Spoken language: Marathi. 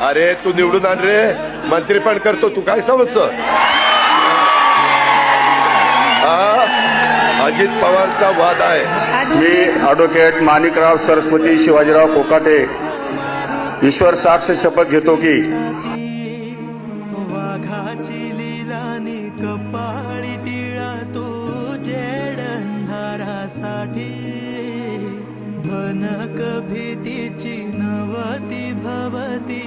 अरे तू निवडून आण रे, मंत्री पण करतो, तू काय समजतो? अजित पवारचा वाद आहे. मी ॲडव्होकेट माणिकराव सरस्वती शिवाजीराव कोकाटे ईश्वर साक्ष शपथ घेतो की वाघाची लीलानी कपाळी टिळा तो जेडंधारासाठी भनक भीतीची नवती भवती